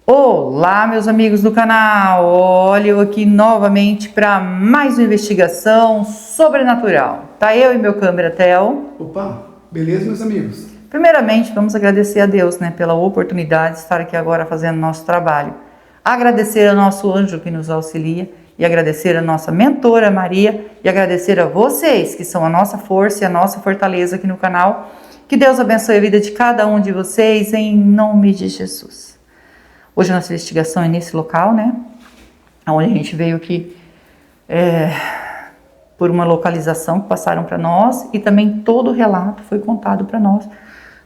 Olá, meus amigos do canal. Olha eu aqui novamente para mais uma investigação sobrenatural. Tá eu e meu câmera Theo. Opa, beleza, meus amigos? Primeiramente, vamos agradecer a Deus, pela oportunidade de estar aqui agora fazendo nosso trabalho. Agradecer ao nosso anjo que nos auxilia e agradecer a nossa mentora Maria e agradecer a vocês que são a nossa força e a nossa fortaleza aqui no canal. Que Deus abençoe a vida de cada um de vocês em nome de Jesus. Hoje a nossa investigação é nesse local, onde a gente veio aqui por uma localização que passaram para nós e também todo o relato foi contado para nós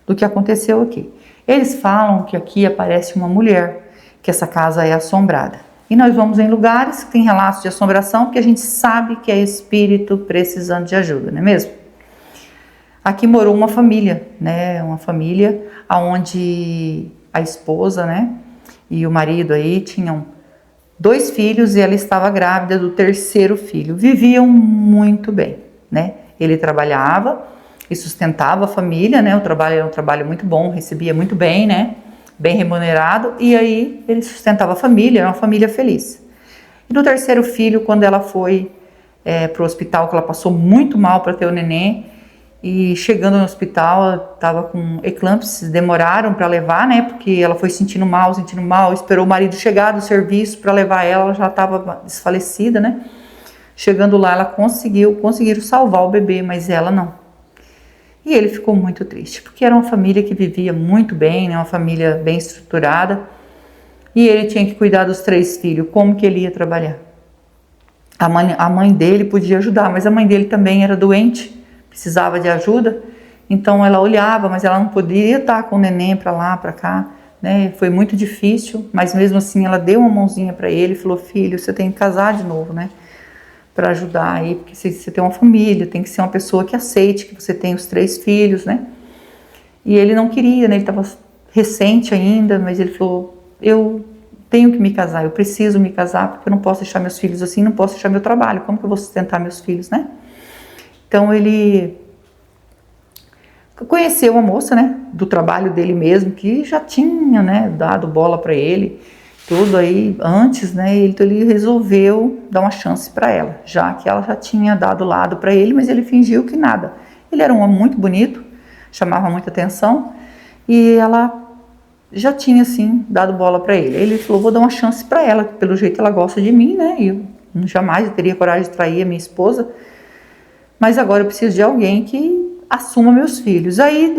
do que aconteceu aqui. Eles falam que aqui aparece uma mulher, que essa casa é assombrada. E nós vamos em lugares que tem relatos de assombração, porque a gente sabe que é espírito precisando de ajuda, não é mesmo? Aqui morou uma família, uma família onde a esposa, e o marido aí tinham 2 filhos e ela estava grávida do 3º filho. Viviam muito bem, Ele trabalhava e sustentava a família, O trabalho era um trabalho muito bom, recebia muito bem, Bem remunerado. E aí ele sustentava a família, era uma família feliz. E do 3º filho, quando ela foi para o hospital, que ela passou muito mal para ter o neném, e chegando no hospital, estava com eclâmpsia, demoraram para levar, porque ela foi sentindo mal, esperou o marido chegar do serviço para levar ela já estava desfalecida, Chegando lá, ela conseguiram salvar o bebê, mas ela não. E ele ficou muito triste, porque era uma família que vivia muito bem, uma família bem estruturada, e ele tinha que cuidar dos 3 filhos, como que ele ia trabalhar? A mãe dele podia ajudar, mas a mãe dele também era doente, precisava de ajuda, então ela olhava, mas ela não podia estar com o neném para lá, para cá, Foi muito difícil, mas mesmo assim ela deu uma mãozinha para ele e falou: filho, você tem que casar de novo, para ajudar aí, porque você tem uma família, tem que ser uma pessoa que aceite que você tem os 3 filhos, E ele não queria, ele estava recente ainda, mas ele falou: eu tenho que me casar, eu preciso me casar, porque eu não posso deixar meus filhos assim, não posso deixar meu trabalho, como que eu vou sustentar meus filhos, Então ele conheceu uma moça, do trabalho dele mesmo, que já tinha, dado bola para ele, tudo aí antes, então ele resolveu dar uma chance para ela, já que ela já tinha dado lado para ele, mas ele fingiu que nada. Ele era um homem muito bonito, chamava muita atenção, e ela já tinha, assim, dado bola para ele. Ele falou: vou dar uma chance para ela, que pelo jeito ela gosta de mim, e eu jamais teria coragem de trair a minha esposa, mas agora eu preciso de alguém que assuma meus filhos. Aí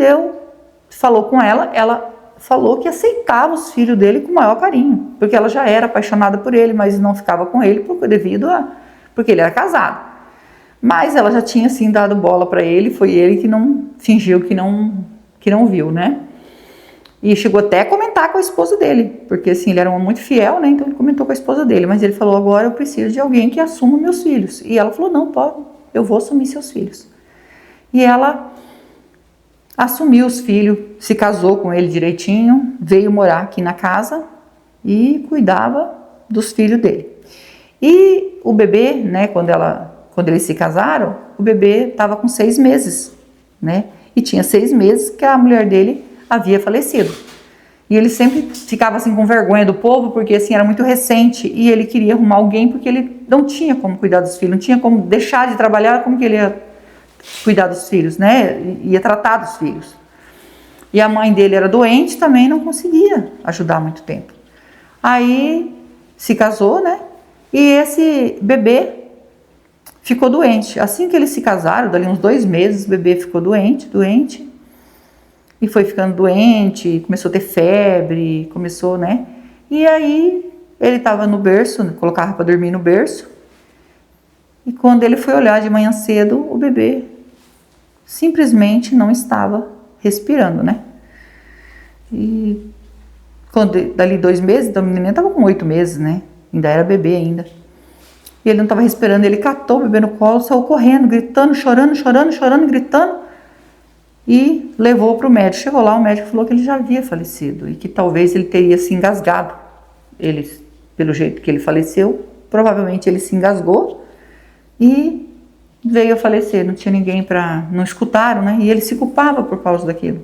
falou com ela, ela falou que aceitava os filhos dele com o maior carinho, porque ela já era apaixonada por ele, mas não ficava com ele porque ele era casado. Mas ela já tinha, assim, dado bola para ele, foi ele que não fingiu que não viu, E chegou até a comentar com a esposa dele, porque assim, ele era um homem muito fiel, então ele comentou com a esposa dele, mas ele falou: agora eu preciso de alguém que assuma meus filhos. E ela falou: não, pode, eu vou assumir seus filhos. E ela assumiu os filhos, se casou com ele direitinho, veio morar aqui na casa e cuidava dos filhos dele. E o bebê, quando eles se casaram, o bebê estava com 6 meses, E tinha 6 meses que a mulher dele havia falecido. E ele sempre ficava assim com vergonha do povo, porque assim era muito recente e ele queria arrumar alguém porque ele não tinha como cuidar dos filhos, não tinha como deixar de trabalhar, como que ele ia cuidar dos filhos, Ia tratar dos filhos. E a mãe dele era doente, também não conseguia ajudar muito tempo. Aí se casou, E esse bebê ficou doente. Assim que eles se casaram, dali uns 2 meses, o bebê ficou doente, e foi ficando doente, começou a ter febre, E aí ele estava no berço, colocava para dormir no berço, e quando ele foi olhar de manhã cedo, o bebê simplesmente não estava respirando, E dali 2 meses, então o menino estava com 8 meses, Ainda era bebê ainda. E ele não estava respirando, ele catou o bebê no colo, saiu correndo, gritando, chorando, gritando, e levou para o médico. Chegou lá, o médico falou que ele já havia falecido e que talvez ele teria se engasgado. Ele, pelo jeito que ele faleceu, provavelmente ele se engasgou e veio a falecer. Não tinha ninguém para... Não escutaram, E ele se culpava por causa daquilo.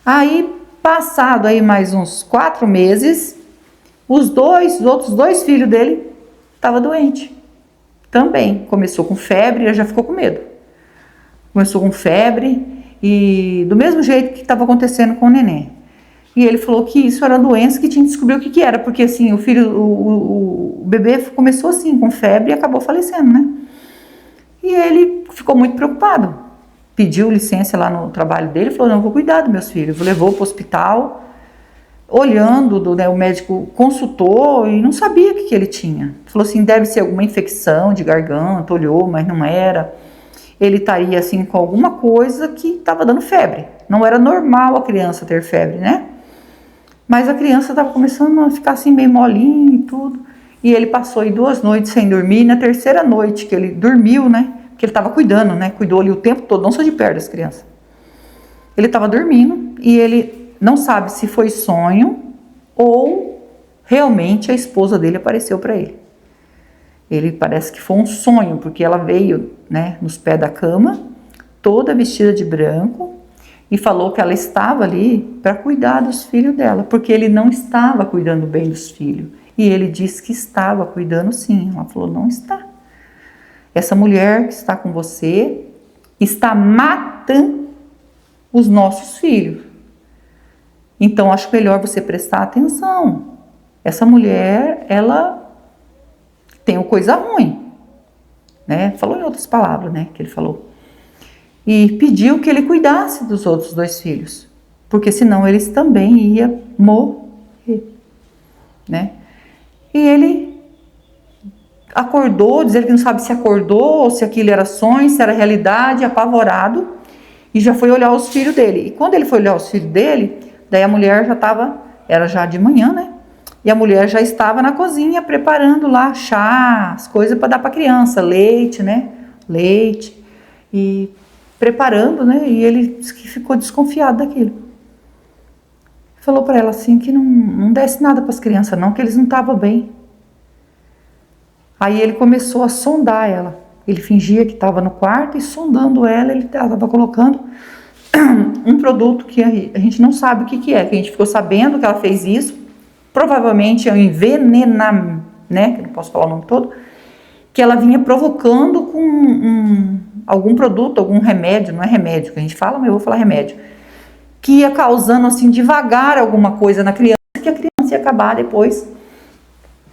Aí Passado aí mais uns 4 meses, os outros dois filhos dele estavam doentes. Também começou com febre, ele já ficou com medo. Começou com febre e do mesmo jeito que estava acontecendo com o neném. E ele falou que isso era doença, que tinha que descobrir o que era, porque assim, o bebê começou assim, com febre e acabou falecendo, né? E ele ficou muito preocupado. Pediu licença lá no trabalho dele, falou, não, vou cuidar dos meus filhos. Levou para o hospital, olhando, né, o médico consultou e não sabia o que ele tinha. Falou assim, deve ser alguma infecção de garganta, olhou, mas não era. Ele estaria assim com alguma coisa que estava dando febre. Não era normal a criança ter febre, né? Mas a criança estava começando a ficar assim meio molinha e tudo. E ele passou aí 2 noites sem dormir. E na terceira noite que ele dormiu, né? Porque ele estava cuidando, né? Cuidou ali o tempo todo, não só de perto das crianças. Ele estava dormindo e ele não sabe se foi sonho ou realmente a esposa dele apareceu para ele. Ele parece que foi um sonho, porque ela veio, né, nos pés da cama, toda vestida de branco, e falou que ela estava ali para cuidar dos filhos dela, porque ele não estava cuidando bem dos filhos. E ele disse que estava cuidando sim. Ela falou, não está. Essa mulher que está com você está matando os nossos filhos. Então, acho melhor você prestar atenção. Essa mulher, ela tem uma coisa ruim, né? Falou em outras palavras, né, que ele falou. E pediu que ele cuidasse dos outros 2 filhos, porque senão eles também iam morrer, né? E ele acordou, dizer que não sabe se acordou ou se aquilo era sonho, se era realidade, apavorado, e já foi olhar os filhos dele. E quando ele foi olhar os filhos dele, daí a mulher já estava, era já de manhã, né? E a mulher já estava na cozinha preparando lá chá, as coisas para dar para a criança, leite, né? Leite. E preparando, né? E ele disse que ficou desconfiado daquilo. Falou para ela assim que não desse nada para as crianças não, que eles não estavam bem. Aí ele começou a sondar ela. Ele fingia que estava no quarto e sondando ela, ele estava colocando um produto que a gente não sabe o que é, que a gente ficou sabendo que ela fez isso. Provavelmente é um envenenamento, né? Que não posso falar o nome todo, que ela vinha provocando com algum produto, algum remédio, não é remédio que a gente fala, mas eu vou falar remédio, que ia causando assim devagar alguma coisa na criança, que a criança ia acabar depois.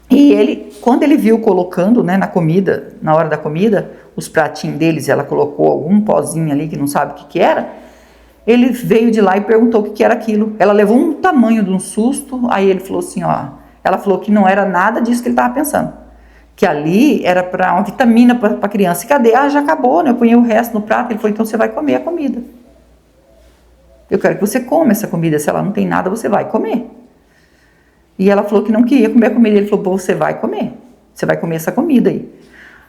E ele, quando ele viu colocando, né, na comida, na hora da comida, os pratinhos deles, ela colocou algum pozinho ali que não sabe o que era, ele veio de lá e perguntou o que era aquilo. Ela levou um tamanho de um susto, aí ele falou assim, ó, ela falou que não era nada disso que ele estava pensando, que ali era para uma vitamina para a criança. E cadê? Ah, já acabou, né? Eu ponhei o resto no prato. Ele falou, então você vai comer a comida. Eu quero que você coma essa comida. Se ela não tem nada, você vai comer. E ela falou que não queria comer a comida. Ele falou, você vai comer. Você vai comer essa comida aí.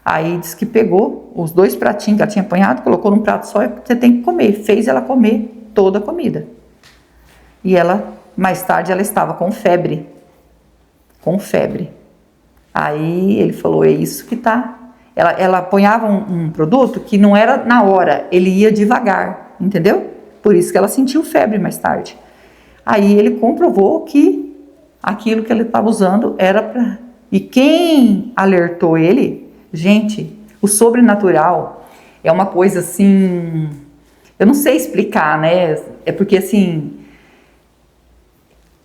Aí disse que pegou os 2 pratinhos que ela tinha apanhado, colocou num prato só e você tem que comer. Fez ela comer toda a comida. E ela, mais tarde, ela estava com febre. Com febre. Aí ele falou, é isso que tá. Ela apanhava um produto que não era na hora, ele ia devagar, entendeu? Por isso que ela sentiu febre mais tarde. Aí ele comprovou que aquilo que ele estava usando era para... E quem alertou ele, gente, o sobrenatural é uma coisa assim, eu não sei explicar, né? É porque assim,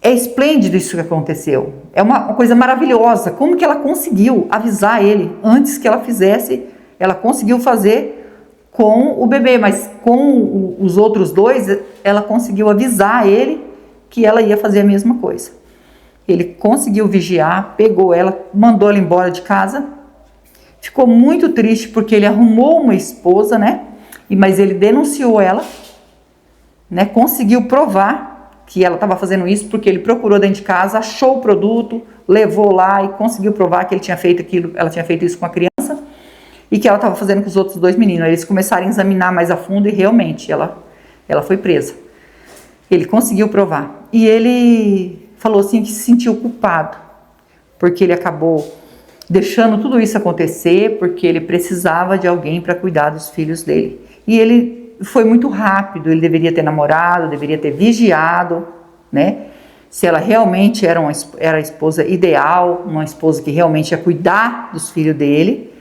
é esplêndido isso que aconteceu. É uma coisa maravilhosa. Como que ela conseguiu avisar ele antes que ela fizesse? Ela conseguiu fazer com o bebê, mas com os outros 2, ela conseguiu avisar ele que ela ia fazer a mesma coisa. Ele conseguiu vigiar, pegou ela, mandou ela embora de casa. Ficou muito triste porque ele arrumou uma esposa, né? Mas ele denunciou ela, né? Conseguiu provar que ela estava fazendo isso porque ele procurou dentro de casa, achou o produto, levou lá e conseguiu provar que ele tinha feito aquilo, ela tinha feito isso com a criança e que ela estava fazendo com os outros 2 meninos. Aí eles começaram a examinar mais a fundo e realmente ela foi presa. Ele conseguiu provar. E ele falou assim que se sentiu culpado porque ele acabou deixando tudo isso acontecer porque ele precisava de alguém para cuidar dos filhos dele. E ele foi muito rápido, ele deveria ter namorado, deveria ter vigiado, né? Se ela realmente era a esposa ideal, uma esposa que realmente ia cuidar dos filhos dele,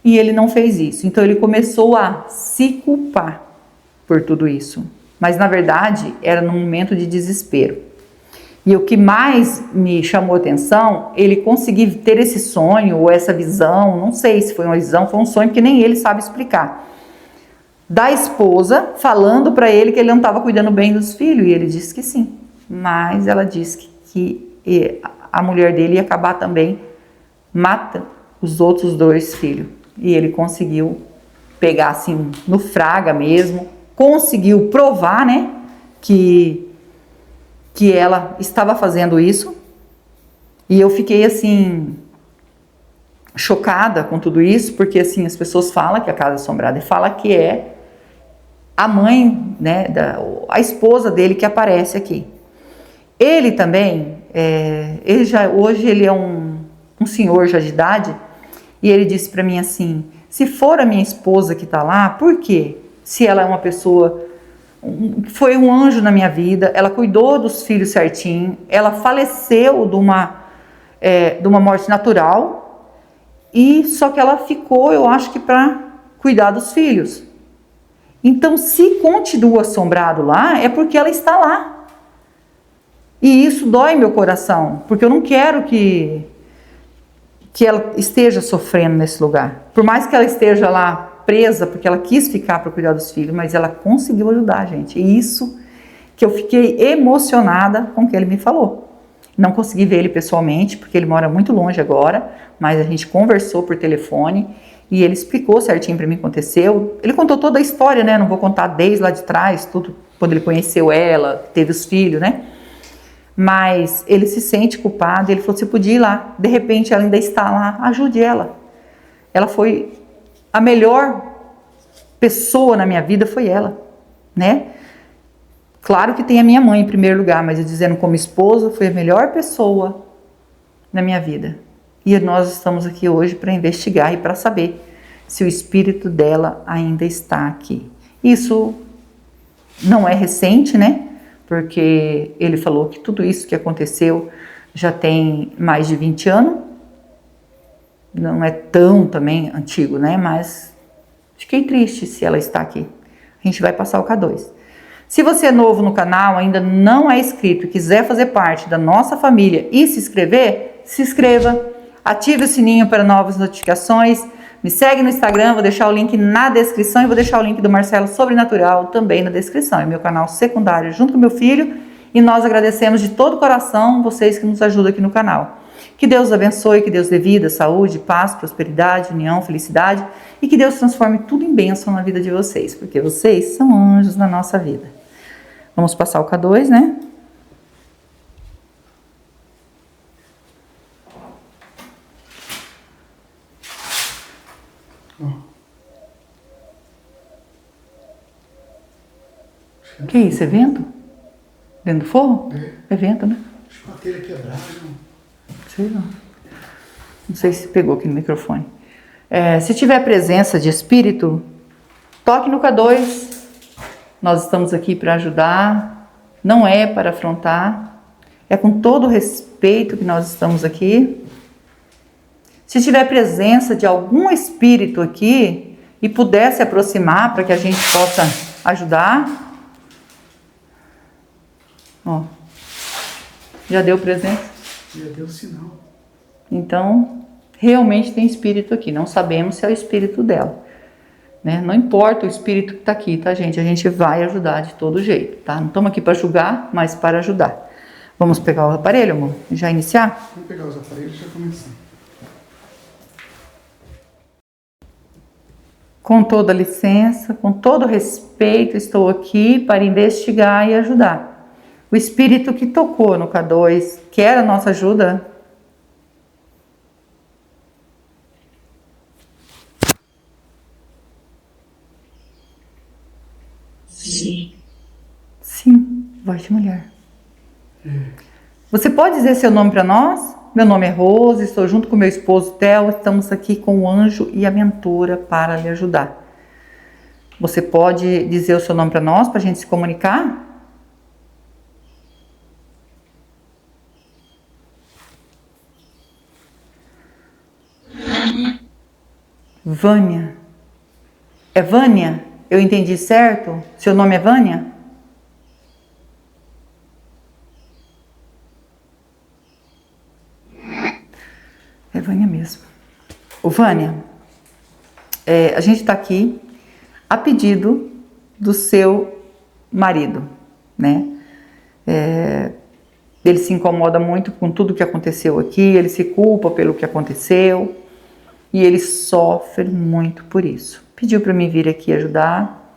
e ele não fez isso. Então ele começou a se culpar por tudo isso. Mas na verdade era num momento de desespero. E o que mais me chamou a atenção, ele conseguir ter esse sonho ou essa visão, não sei se foi uma visão, foi um sonho que nem ele sabe explicar, da esposa falando para ele que ele não estava cuidando bem dos filhos, e ele disse que sim. Mas ela disse que a mulher dele ia acabar também matando os outros 2 filhos. E ele conseguiu pegar assim no fraga mesmo, conseguiu provar, né, que ela estava fazendo isso. E eu fiquei assim chocada com tudo isso, porque assim as pessoas falam que a casa assombrada, e fala que é a mãe, né, a esposa dele que aparece aqui. Ele também, hoje ele é um senhor já de idade, e ele disse para mim assim, se for a minha esposa que está lá, por quê? Se ela é uma pessoa, foi um anjo na minha vida, ela cuidou dos filhos certinho, ela faleceu de uma morte natural, e só que ela ficou, eu acho que para cuidar dos filhos. Então, se continua assombrado lá, é porque ela está lá. E isso dói meu coração, porque eu não quero que ela esteja sofrendo nesse lugar. Por mais que ela esteja lá presa, porque ela quis ficar para cuidar dos filhos, mas ela conseguiu ajudar a gente. E isso que eu fiquei emocionada com o que ele me falou. Não consegui ver ele pessoalmente, porque ele mora muito longe agora, mas a gente conversou por telefone e ele explicou certinho para mim o que aconteceu. Ele contou toda a história, né? Não vou contar desde lá de trás, tudo, quando ele conheceu ela, teve os filhos, né? Mas ele se sente culpado, ele falou, você podia ir lá, de repente ela ainda está lá, ajude ela. Ela foi a melhor pessoa na minha vida, foi ela, né? Claro que tem a minha mãe em primeiro lugar, mas eu dizendo como esposa, foi a melhor pessoa na minha vida. E nós estamos aqui hoje para investigar e para saber se o espírito dela ainda está aqui. Isso não é recente, né? Porque ele falou que tudo isso que aconteceu já tem mais de 20 anos. Não é tão também antigo, né? Mas fiquei triste se ela está aqui. A gente vai passar o K2. Se você é novo no canal, ainda não é inscrito e quiser fazer parte da nossa família e se inscrever, se inscreva. Ative o sininho para novas notificações. Me segue no Instagram, vou deixar o link na descrição e vou deixar o link do Marcelo Sobrenatural também na descrição. É meu canal secundário junto com meu filho e nós agradecemos de todo o coração vocês que nos ajudam aqui no canal. Que Deus abençoe, que Deus dê vida, saúde, paz, prosperidade, união, felicidade e que Deus transforme tudo em bênção na vida de vocês, porque vocês são anjos na nossa vida. Vamos passar o K2, né? Que é isso? É vento? Dentro do forro? É vento, né? Acho que a telha quebrada. Sei não. Não sei se pegou aqui no microfone. Se tiver presença de espírito, toque no K2. Nós estamos aqui para ajudar. Não é para afrontar. É com todo o respeito que nós estamos aqui. Se tiver presença de algum espírito aqui e puder se aproximar para que a gente possa ajudar. Ó, já deu presença? Já deu sinal. Então, realmente tem espírito aqui. Não sabemos se é o espírito dela, né? Não importa o espírito que está aqui, tá, gente? A gente vai ajudar de todo jeito, tá? Não estamos aqui para julgar, mas para ajudar. Vamos pegar o aparelho, amor? Já iniciar? Vamos pegar os aparelhos e já começar. Com toda licença, com todo respeito, estou aqui para investigar e ajudar. O espírito que tocou no K2 quer a nossa ajuda? Sim. Sim, voz de mulher. Você pode dizer seu nome para nós? Meu nome é Rose, estou junto com meu esposo Theo, estamos aqui com o anjo e a mentora para lhe ajudar. Você pode dizer o seu nome para nós, para a gente se comunicar? Vânia. É Vânia? Eu entendi certo? Seu nome é Vânia? É Vânia mesmo. Ô Vânia, a gente está aqui a pedido do seu marido, né? Ele se incomoda muito com tudo que aconteceu aqui, ele se culpa pelo que aconteceu e ele sofre muito por isso. Pediu para mim vir aqui ajudar.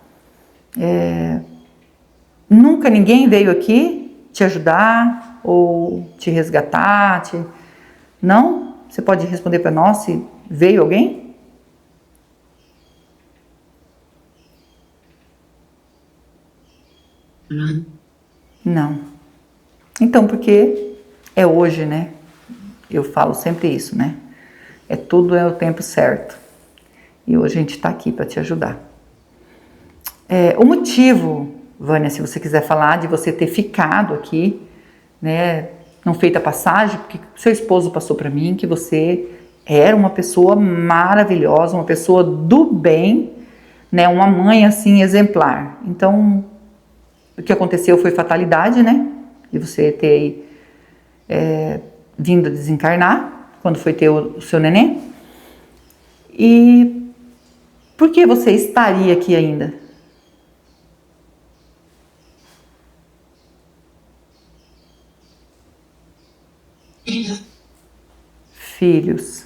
Nunca ninguém veio aqui te ajudar ou te resgatar? Não? Você pode responder para nós se veio alguém? Não. Então, porque é hoje, né? Eu falo sempre isso, né? Tudo é o tempo certo. E hoje a gente está aqui para te ajudar. O motivo, Vânia, se você quiser falar, de você ter ficado aqui, né? Não feita a passagem, porque seu esposo passou para mim que você era uma pessoa maravilhosa, uma pessoa do bem, né? Uma mãe assim exemplar. Então, o que aconteceu foi fatalidade, né? De você ter vindo a desencarnar quando foi ter o seu neném. E por que você estaria aqui ainda? Filhos.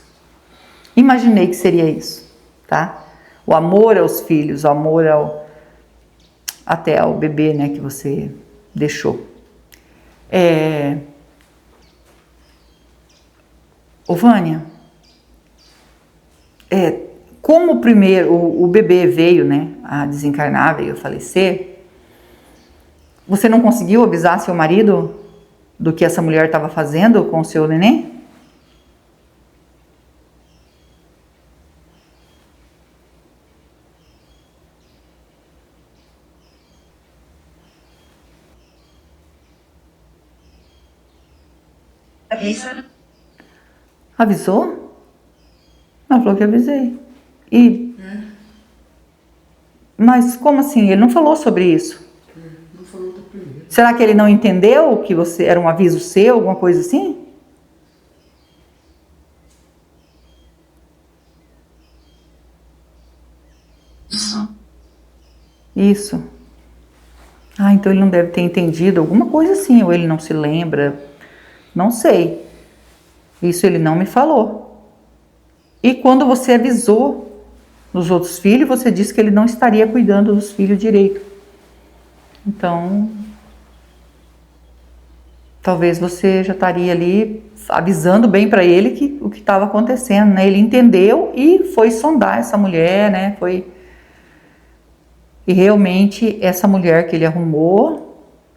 Imaginei que seria isso, tá? O amor aos filhos, o amor até ao bebê, né, que você deixou. Ô Vânia, como primeiro o bebê veio, né, a desencarnar, veio a falecer, você não conseguiu avisar seu marido do que essa mulher estava fazendo com o seu neném? Avisou? Ela falou que avisei. Mas como assim? Ele não falou sobre isso. Não falou do primeiro. Será que ele não entendeu que você era um aviso seu, alguma coisa assim? Isso. Então ele não deve ter entendido alguma coisa assim, ou ele não se lembra. Não sei. Isso ele não me falou. E quando você avisou os outros filhos, você disse que ele não estaria cuidando dos filhos direito. Então, talvez você já estaria ali avisando bem para ele o que estava acontecendo, né? Ele entendeu e foi sondar essa mulher, né? E realmente essa mulher que ele arrumou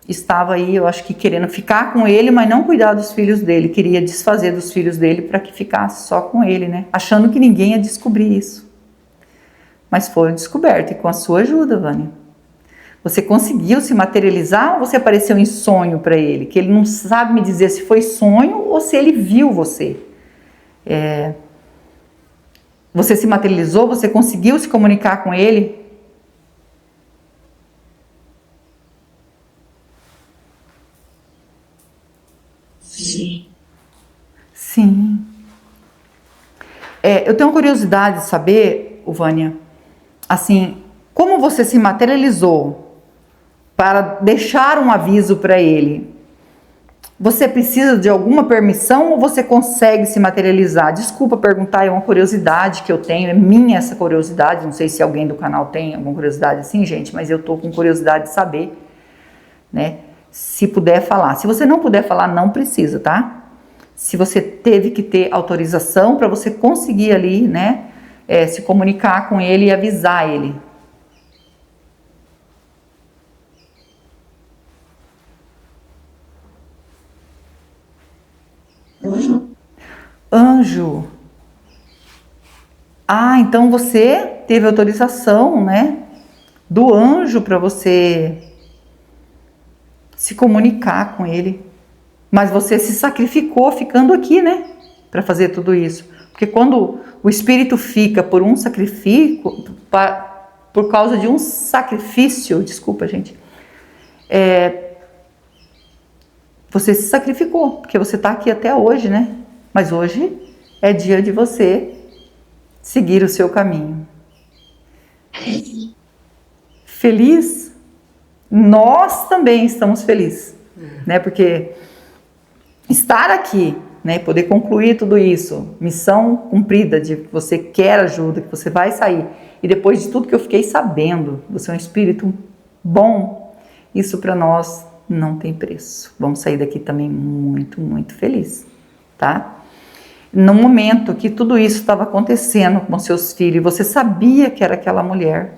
estava aí, eu acho que querendo ficar com ele, mas não cuidar dos filhos dele. Queria desfazer dos filhos dele para que ficasse só com ele, né? Achando que ninguém ia descobrir isso. Mas foram descobertos e com a sua ajuda, Vânia. Você conseguiu se materializar ou você apareceu em sonho para ele? Que ele não sabe me dizer se foi sonho ou se ele viu você. Você se materializou? Você conseguiu se comunicar com ele? Sim. Eu tenho curiosidade de saber, Vânia, assim, como você se materializou para deixar um aviso para ele? Você precisa de alguma permissão ou você consegue se materializar? Desculpa perguntar, é uma curiosidade que eu tenho, é minha essa curiosidade, não sei se alguém do canal tem alguma curiosidade assim, gente, mas eu tô com curiosidade de saber, né? Se puder falar. Se você não puder falar, não precisa, tá? Se você teve que ter autorização para você conseguir ali, né, se comunicar com ele e avisar ele. Anjo. Então você teve autorização, né, do anjo para você se comunicar com ele. Mas você se sacrificou ficando aqui, né? Para fazer tudo isso. Porque quando o espírito fica por um sacrifício, por causa de um sacrifício, desculpa, gente, você se sacrificou, porque você está aqui até hoje, né? Mas hoje é dia de você seguir o seu caminho. Feliz? Nós também estamos felizes, né? Porque estar aqui, né? Poder concluir tudo isso, missão cumprida, de que você quer ajuda, que você vai sair. E depois de tudo que eu fiquei sabendo, você é um espírito bom, isso para nós não tem preço. Vamos sair daqui também muito, muito feliz, tá? No momento que tudo isso estava acontecendo com seus filhos, e você sabia que era aquela mulher,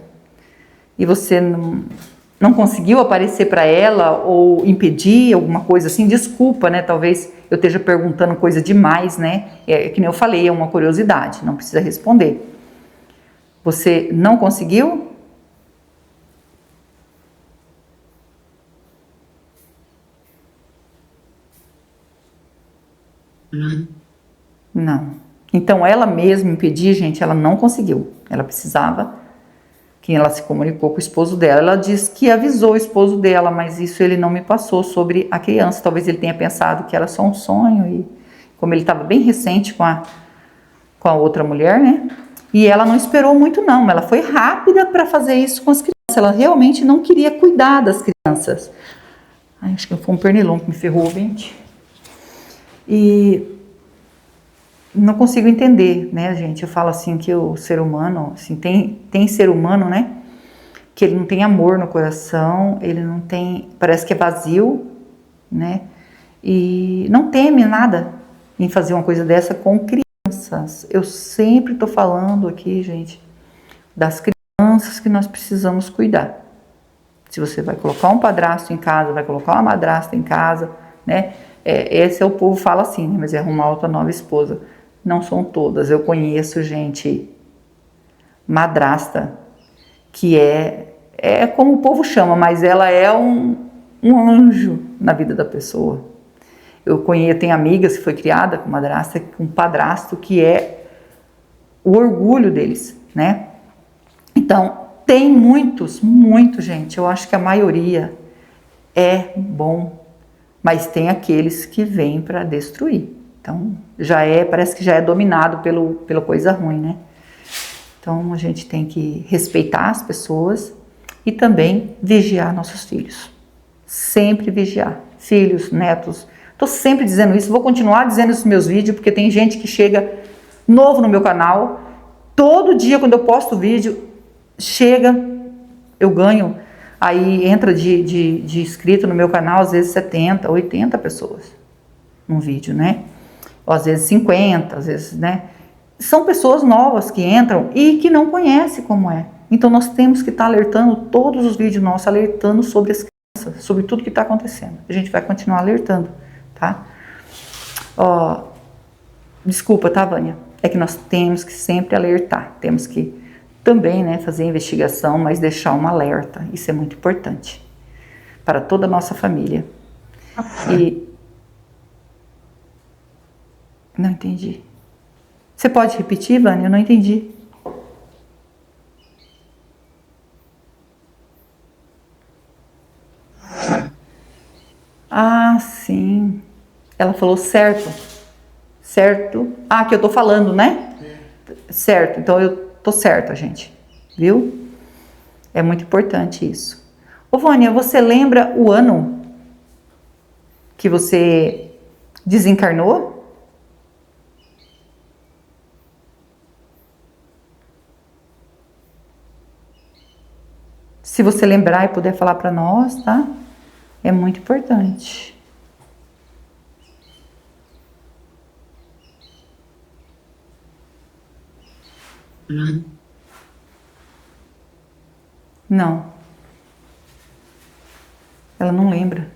e você não conseguiu aparecer para ela ou impedir alguma coisa assim, desculpa, né? Talvez eu esteja perguntando coisa demais, né? Que nem eu falei, é uma curiosidade, não precisa responder. Você não conseguiu? Não. Então ela mesma impedir, gente, ela não conseguiu. Ela precisava que ela se comunicou com o esposo dela. Ela diz que avisou o esposo dela, mas isso ele não me passou sobre a criança. Talvez ele tenha pensado que era só um sonho e como ele estava bem recente com a outra mulher, né? E ela não esperou muito não, ela foi rápida para fazer isso com as crianças. Ela realmente não queria cuidar das crianças. Ai, acho que foi um pernilongo que me ferrou, gente. E não consigo entender, né, gente? Eu falo assim que o ser humano, assim, tem ser humano, né? Que ele não tem amor no coração, ele não tem, parece que é vazio, né? E não teme nada em fazer uma coisa dessa com crianças. Eu sempre tô falando aqui, gente, das crianças que nós precisamos cuidar. Se você vai colocar um padrasto em casa, vai colocar uma madrasta em casa, né? Esse é o povo fala assim, né? Mas é arrumar outra nova esposa. Não são todas. Eu conheço gente madrasta que é como o povo chama, mas ela é um anjo na vida da pessoa. Tenho amigas que foi criada com madrasta, com padrasto, que é o orgulho deles, né? Então, tem muitos, gente. Eu acho que a maioria é bom, mas tem aqueles que vêm para destruir. Então, parece que já é dominado pela coisa ruim, né? Então, a gente tem que respeitar as pessoas e também vigiar nossos filhos. Sempre vigiar. Filhos, netos. Estou sempre dizendo isso, vou continuar dizendo isso nos meus vídeos, porque tem gente que chega novo no meu canal. Todo dia, quando eu posto vídeo, chega, eu ganho. Aí entra de inscrito no meu canal, às vezes 70, 80 pessoas num vídeo, né? Ou às vezes 50, às vezes, né? São pessoas novas que entram e que não conhecem como é. Então nós temos que estar alertando todos os vídeos nossos, alertando sobre as crianças, sobre tudo que está acontecendo. A gente vai continuar alertando, tá? Ó, desculpa, tá, Vânia? É que nós temos que sempre alertar, temos que também, né, fazer investigação, mas deixar um alerta. Isso é muito importante para toda a nossa família. E não entendi. Você pode repetir, Vânia? Eu não entendi. Ah, sim. Ela falou certo. Certo. Ah, que eu tô falando, né? Certo. Então eu tô certa, gente. Viu? É muito importante isso. Ô, Vânia, você lembra o ano que você desencarnou? Se você lembrar e puder falar para nós, tá? É muito importante. Não. Ela não lembra.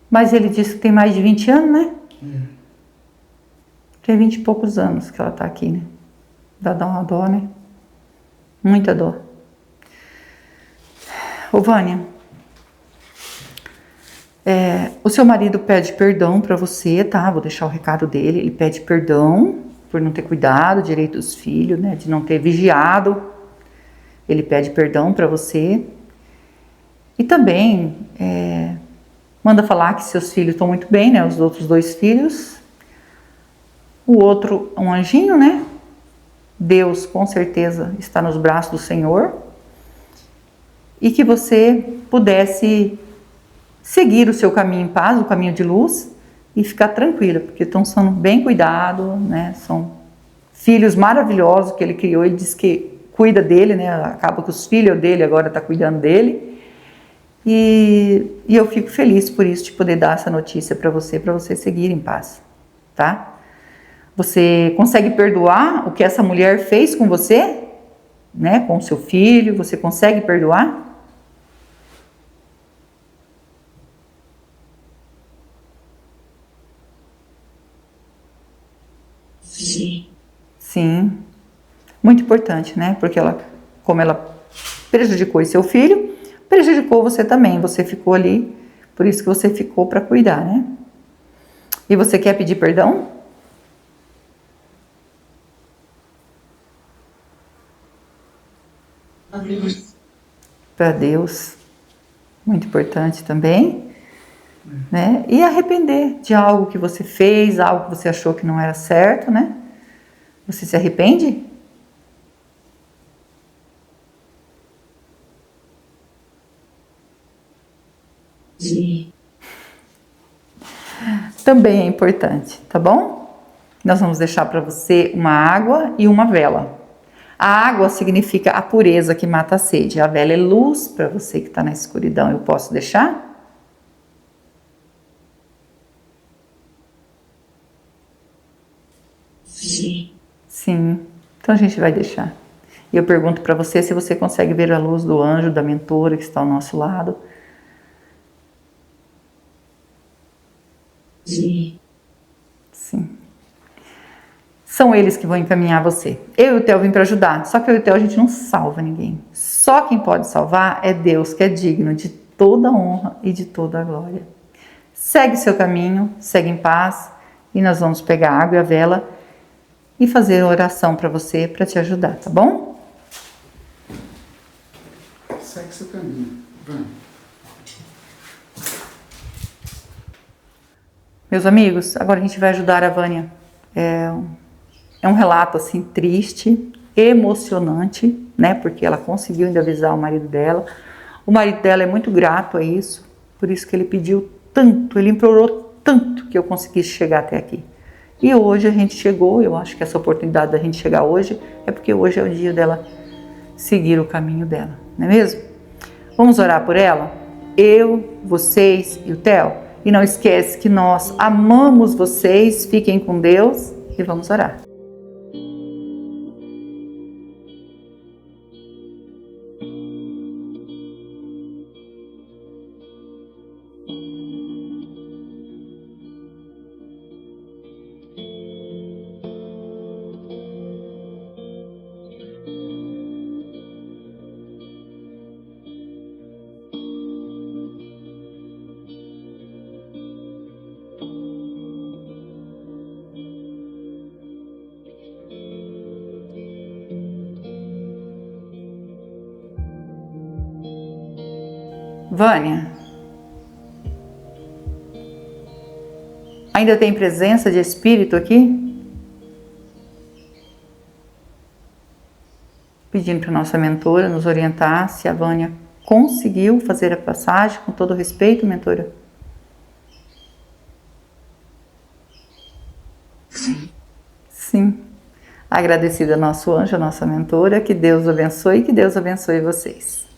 Mas ele disse que tem mais de 20 anos, né? Tem 20 e poucos anos que ela tá aqui, né? Dá uma dó, né? Muita dó. Ô, Vânia, o seu marido pede perdão pra você, tá? Vou deixar o recado dele. Ele pede perdão, por não ter cuidado direito dos filhos, né? De não ter vigiado. Ele pede perdão para você. E também manda falar que seus filhos estão muito bem, né? Os outros 2 filhos. O outro, um anjinho, né? Deus, com certeza, está nos braços do Senhor. E que você pudesse seguir o seu caminho em paz, o caminho de luz, e ficar tranquila, porque estão sendo bem cuidados, né? São filhos maravilhosos que ele criou. Ele diz que cuida dele, né? Acaba que os filhos dele agora estão cuidando dele. E eu fico feliz por isso, de poder dar essa notícia para você seguir em paz, tá? Você consegue perdoar o que essa mulher fez com você, né? Com o seu filho, você consegue perdoar? Sim. Sim, muito importante, né? Porque como ela prejudicou seu filho, prejudicou você também. Você ficou ali, por isso que você ficou para cuidar, né? E você quer pedir perdão? Para Deus, muito importante também, né? E arrepender de algo que você fez, algo que você achou que não era certo, né? Você se arrepende? Sim. Também é importante, tá bom? Nós vamos deixar para você uma água e uma vela. A água significa a pureza que mata a sede. A vela é luz para você que está na escuridão. Eu posso deixar? Sim. Sim. Então a gente vai deixar. E eu pergunto para você se você consegue ver a luz do anjo, da mentora que está ao nosso lado. Sim. Sim. São eles que vão encaminhar você. Eu e o Theo vim para ajudar. Só que eu e o Theo a gente não salva ninguém. Só quem pode salvar é Deus, que é digno de toda a honra e de toda a glória. Segue seu caminho, segue em paz. E nós vamos pegar a água e a vela e fazer uma oração para você, para te ajudar, tá bom? Segue seu caminho. Vai. Meus amigos, agora a gente vai ajudar a Vânia. É um relato assim triste, emocionante, né? Porque ela conseguiu ainda avisar o marido dela. O marido dela é muito grato a isso, por isso que ele pediu tanto, ele implorou tanto que eu conseguisse chegar até aqui. E hoje a gente chegou. Eu acho que essa oportunidade da gente chegar hoje é porque hoje é o dia dela seguir o caminho dela, não é mesmo? Vamos orar por ela? Eu, vocês e o Theo. E não esquece que nós amamos vocês. Fiquem com Deus e vamos orar. Vânia, ainda tem presença de espírito aqui? Pedindo para nossa mentora nos orientar se a Vânia conseguiu fazer a passagem com todo respeito, mentora. Sim. Sim. Agradecida ao nosso anjo, a nossa mentora. Que Deus abençoe e que Deus abençoe vocês.